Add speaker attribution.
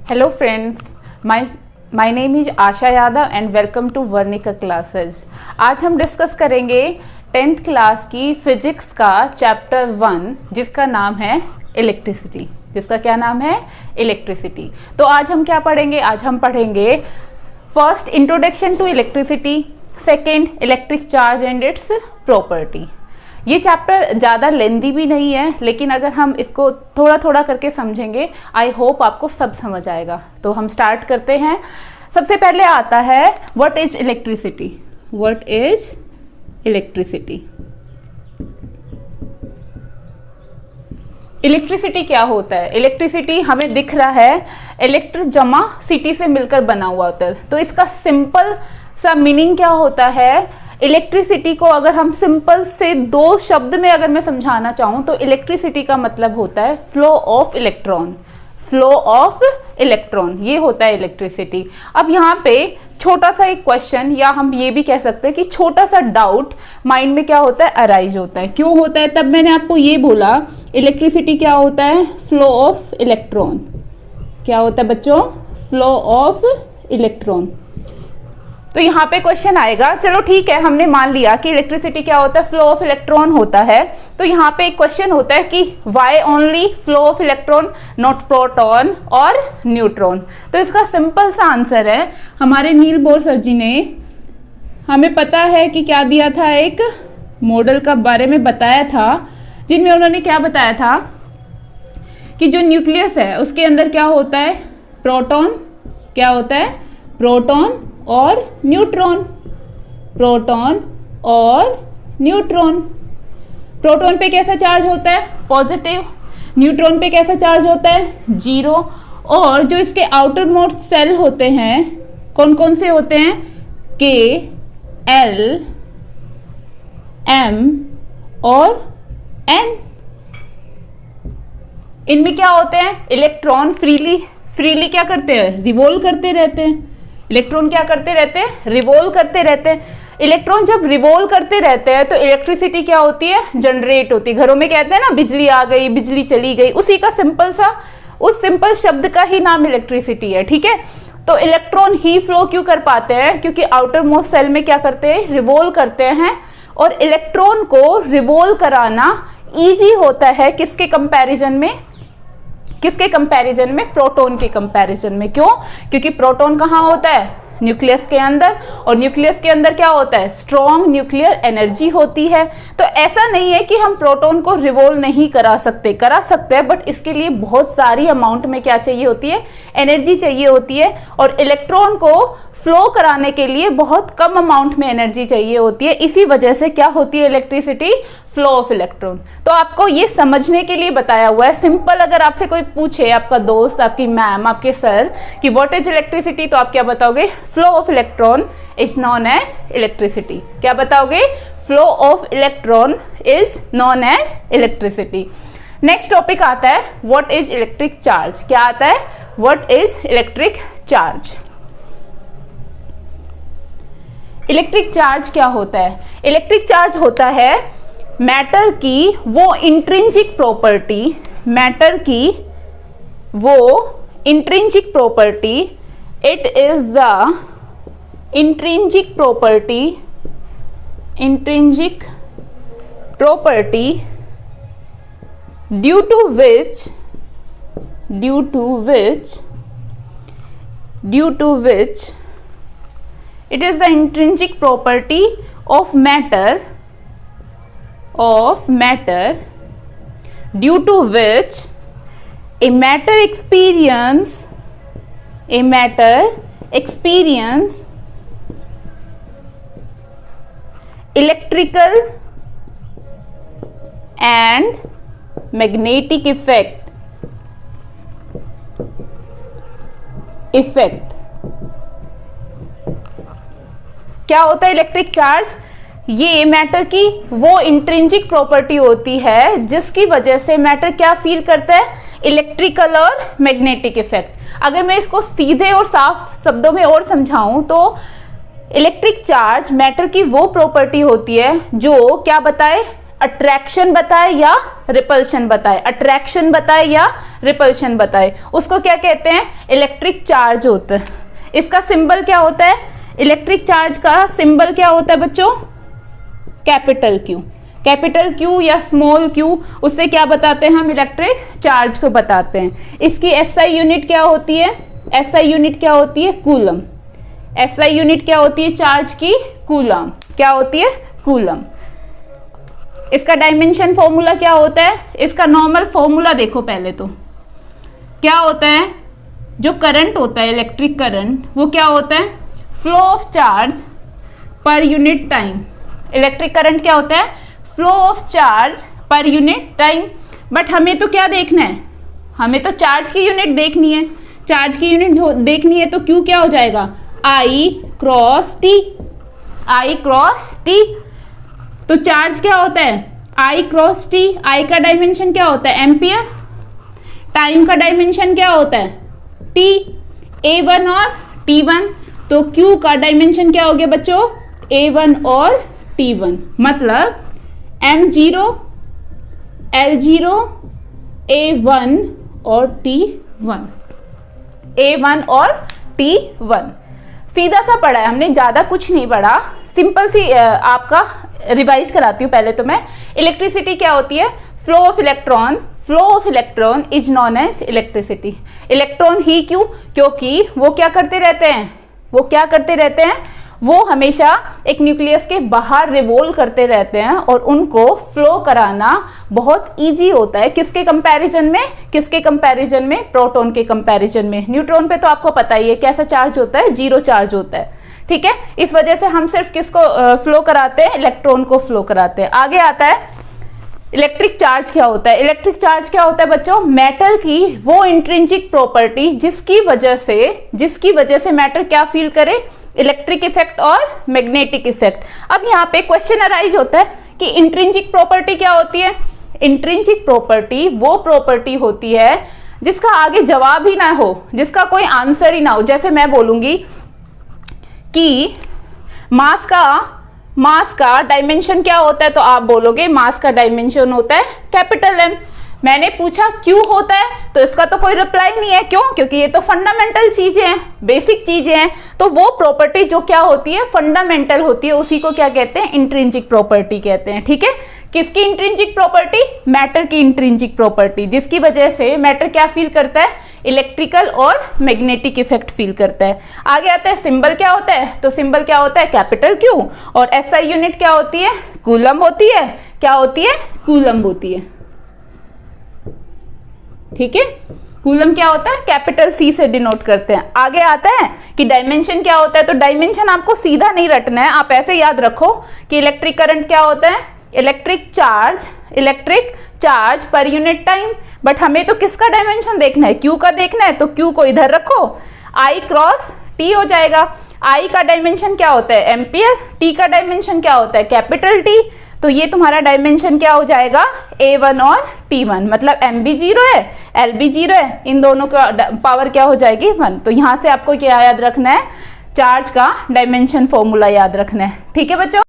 Speaker 1: Hello friends, my name is Asha Yadav and welcome to Varnika classes. आज हम discuss करेंगे 10th class की फिजिक्स का चैप्टर 1 जिसका नाम है इलेक्ट्रिसिटी। जिसका क्या नाम है? इलेक्ट्रिसिटी। तो आज हम क्या पढ़ेंगे? आज हम पढ़ेंगे first introduction to electricity, second electric charge and its property. ये चैप्टर ज़्यादा लेंदी भी नहीं है, लेकिन अगर हम इसको थोड़ा थोड़ा करके समझेंगे आई होप आपको सब समझ आएगा। तो हम स्टार्ट करते हैं। सबसे पहले आता है what is electricity. What is electricity? Electricity क्या होता है? इलेक्ट्रिसिटी हमें दिख रहा है इलेक्ट्रिक जमा सिटी से मिलकर बना हुआ होता है। तो इसका सिंपल सा मीनिंग क्या होता है? इलेक्ट्रिसिटी को अगर हम सिंपल से दो शब्द में अगर मैं समझाना चाहूं तो इलेक्ट्रिसिटी का मतलब होता है flow of electron. Flow of electron, ये होता है इलेक्ट्रिसिटी। अब यहाँ पे छोटा सा एक क्वेश्चन या हम ये भी कह सकते हैं कि छोटा सा डाउट माइंड में क्या होता है? अराइज होता है। क्यों होता है? तब मैंने आपको ये बोला इलेक्ट्रिसिटी क्या होता है? Flow of electron. क्या होता है बच्चों? Flow of electron. तो यहाँ पे क्वेश्चन आएगा, चलो ठीक है हमने मान लिया कि इलेक्ट्रिसिटी क्या होता है? फ्लो ऑफ इलेक्ट्रॉन होता है। तो यहाँ पे एक क्वेश्चन होता है कि why only flow of electron, not proton और न्यूट्रॉन? तो इसका सिंपल सा आंसर है, हमारे नील बोर सर जी ने हमें पता है कि क्या दिया था, एक मॉडल का बारे में बताया था, जिनमें उन्होंने क्या बताया था कि जो न्यूक्लियस है उसके अंदर क्या होता है? प्रोटॉन। क्या होता है? प्रोटॉन और न्यूट्रॉन। प्रोटॉन और न्यूट्रॉन। प्रोटॉन पे कैसा चार्ज होता है? पॉजिटिव। न्यूट्रॉन पे कैसा चार्ज होता है? जीरो। और जो इसके आउटर मोस्ट सेल होते हैं कौन कौन से होते हैं? के, एल, एम और एन। इनमें क्या होते हैं? इलेक्ट्रॉन फ्रीली क्या करते हैं? रिवॉल्व करते रहते हैं। इलेक्ट्रॉन क्या करते रहते हैं? रिवॉल्व करते रहते हैं। इलेक्ट्रॉन जब रिवॉल्व करते रहते हैं तो इलेक्ट्रिसिटी क्या होती है? जनरेट होती है। घरों में कहते हैं ना बिजली आ गई, बिजली चली गई, उसी का सिंपल सा, उस सिंपल शब्द का ही नाम इलेक्ट्रिसिटी है। ठीक है, तो इलेक्ट्रॉन ही फ्लो क्यों कर पाते हैं? क्योंकि आउटर मोस्ट सेल में क्या करते हैं? रिवॉल्व करते हैं। और इलेक्ट्रॉन को रिवॉल्व कराना ईजी होता है किसके कंपैरिजन में? किसके कंपैरिजन में? प्रोटॉन के कंपैरिजन में। क्यों? क्योंकि प्रोटॉन कहाँ होता है? न्यूक्लियस के अंदर। और न्यूक्लियस के अंदर क्या होता है? स्ट्रॉन्ग न्यूक्लियर एनर्जी होती है। तो ऐसा नहीं है कि हम प्रोटॉन को रिवॉल्व नहीं करा सकते हैं, बट इसके लिए बहुत सारी अमाउंट में क्या चाहिए होती है? एनर्जी चाहिए होती है। और इलेक्ट्रॉन को फ्लो कराने के लिए बहुत कम अमाउंट में एनर्जी चाहिए होती है। इसी वजह से क्या होती है इलेक्ट्रिसिटी? Flow of electron. तो आपको ये समझने के लिए बताया हुआ है। सिंपल अगर आपसे कोई पूछे, आपका दोस्त, आपकी मैम, आपके सर, कि व्हाट इज इलेक्ट्रिसिटी, तो आप क्या बताओगे? Flow of electron is known as electricity. क्या बताओगे? Flow of electron is known as electricity. Next topic आता है व्हाट इज इलेक्ट्रिक चार्ज। क्या आता है? What is electric charge. Electric charge क्या होता है? इलेक्ट्रिक चार्ज होता है मैटर की वो इंट्रिंसिक प्रॉपर्टी, मैटर की वो intrinsic property, it is the intrinsic property due to which it is the intrinsic property of matter due to which a matter experience electrical and magnetic effect क्या होता है electric charge? ये matter की वो intrinsic property होती है जिसकी वजह से मैटर क्या फील करता है? इलेक्ट्रिकल और मैग्नेटिक इफेक्ट। अगर मैं इसको सीधे और साफ शब्दों में और समझाऊं तो इलेक्ट्रिक चार्ज मैटर की वो प्रॉपर्टी होती है जो क्या बताए? अट्रैक्शन बताए या रिपल्शन बताए, अट्रैक्शन बताए या रिपल्शन बताए, उसको क्या कहते हैं, इलेक्ट्रिक चार्ज होता है। इसका सिंबल क्या होता है, इलेक्ट्रिक चार्ज का सिंबल क्या होता है बच्चों, कैपिटल क्यू। कैपिटल क्यू या स्मॉल क्यू, उससे क्या बताते हैं हम, इलेक्ट्रिक चार्ज को बताते हैं। इसकी एसआई यूनिट क्या होती है, एसआई यूनिट क्या होती है, कूलम। एसआई यूनिट क्या होती है चार्ज की, कूलम। क्या होती है, कूलम। इसका डायमेंशन फॉर्मूला क्या होता है, इसका नॉर्मल फॉर्मूला देखो पहले तो क्या होता है, जो करंट होता है इलेक्ट्रिक करंट, वो क्या होता है, flow of charge per unit time. Electric current क्या होता है, flow of charge per unit time. But हमें तो क्या देखना है, हमें तो चार्ज की यूनिट देखनी है। चार्ज की यूनिट देखनी है तो क्यू क्या हो जाएगा, आई क्रॉस टी, आई क्रॉस टी। तो चार्ज क्या होता है, आई क्रॉस टी। आई का डायमेंशन क्या होता है, एम्पियर। टाइम का डायमेंशन क्या होता है, टी, A1 और T1। तो Q का डायमेंशन क्या हो गया बच्चों, A1 और T1। मतलब M0, L0, A1 और T1, A1 और T1। सीधा सा पढ़ा है हमने, ज्यादा कुछ नहीं पढ़ा, सिंपल सी आपका रिवाइज कराती हूँ पहले तो मैं। इलेक्ट्रिसिटी क्या होती है, flow of electron, flow of electron is known as electricity. Electron ही क्यों, क्योंकि वो क्या करते रहते हैं, वो क्या करते रहते हैं, वो हमेशा एक न्यूक्लियस के बाहर रिवोल्व करते रहते हैं और उनको फ्लो कराना बहुत इजी होता है। किसके कंपैरिजन में, किसके कंपैरिजन में, प्रोटॉन के कंपैरिजन में। न्यूट्रॉन पे तो आपको पता ही है कैसा चार्ज होता है, जीरो चार्ज होता है, ठीक है। इस वजह से हम सिर्फ किसको फ्लो कराते हैं, इलेक्ट्रॉन को फ्लो कराते हैं। आगे आता है इलेक्ट्रिक चार्ज क्या होता है। इलेक्ट्रिक चार्ज क्या होता है बच्चों, मैटर की वो इंट्रिंसिक प्रॉपर्टी जिसकी वजह से मैटर क्या फील करे, इलेक्ट्रिक इफेक्ट और मैग्नेटिक इफेक्ट। अब यहाँ पे क्वेश्चन अराइज होता है कि इंट्रिंसिक प्रॉपर्टी क्या होती है। इंट्रिंसिक प्रॉपर्टी वो प्रॉपर्टी होती है जिसका आगे जवाब ही ना हो, जिसका कोई आंसर ही ना हो। जैसे मैं बोलूंगी कि मास का डायमेंशन क्या होता है, तो आप बोलोगे मास का डायमेंशन होता है कैपिटल M। मैंने पूछा क्यों होता है, तो इसका तो कोई रिप्लाई नहीं है। क्यों, क्योंकि ये तो फंडामेंटल चीजें हैं, बेसिक चीजें हैं। तो वो प्रॉपर्टी जो क्या होती है, फंडामेंटल होती है, उसी को क्या कहते हैं, इंट्रिंसिक प्रॉपर्टी कहते हैं, ठीक है। किसकी इंट्रिंसिक प्रॉपर्टी, मैटर की इंट्रिंसिक प्रॉपर्टी, जिसकी वजह से मैटर क्या फील करता है, इलेक्ट्रिकल और मैग्नेटिक इफेक्ट फील करता है। आगे आता है सिंबल क्या होता है, तो सिंबल क्या होता है, कैपिटल क्यू। और एसआई यूनिट क्या होती है, कूलम होती है। क्या होती है, कूलम होती है, ठीक है। कूलम क्या होता है, कैपिटल C से डिनोट करते हैं। आगे आता है कि डायमेंशन क्या होता है, तो डायमेंशन आपको सीधा नहीं रटना है, आप ऐसे याद रखो कि इलेक्ट्रिक करंट क्या होता है, electric charge per unit time. But हमें तो किसका डायमेंशन देखना है, Q का देखना है, तो Q को इधर रखो, I क्रॉस T हो जाएगा। I का डायमेंशन क्या होता है, एम्पियर। T का डायमेंशन क्या होता है, कैपिटल T। तो ये तुम्हारा डायमेंशन क्या हो जाएगा, A1 और T1। मतलब M भी 0 है, L भी 0 है, इन दोनों का पावर क्या हो जाएगी, 1। तो यहाँ से आपको क्या याद रखना है, चार्ज का डायमेंशन फॉर्मूला याद रखना है, ठीक है बच्चों।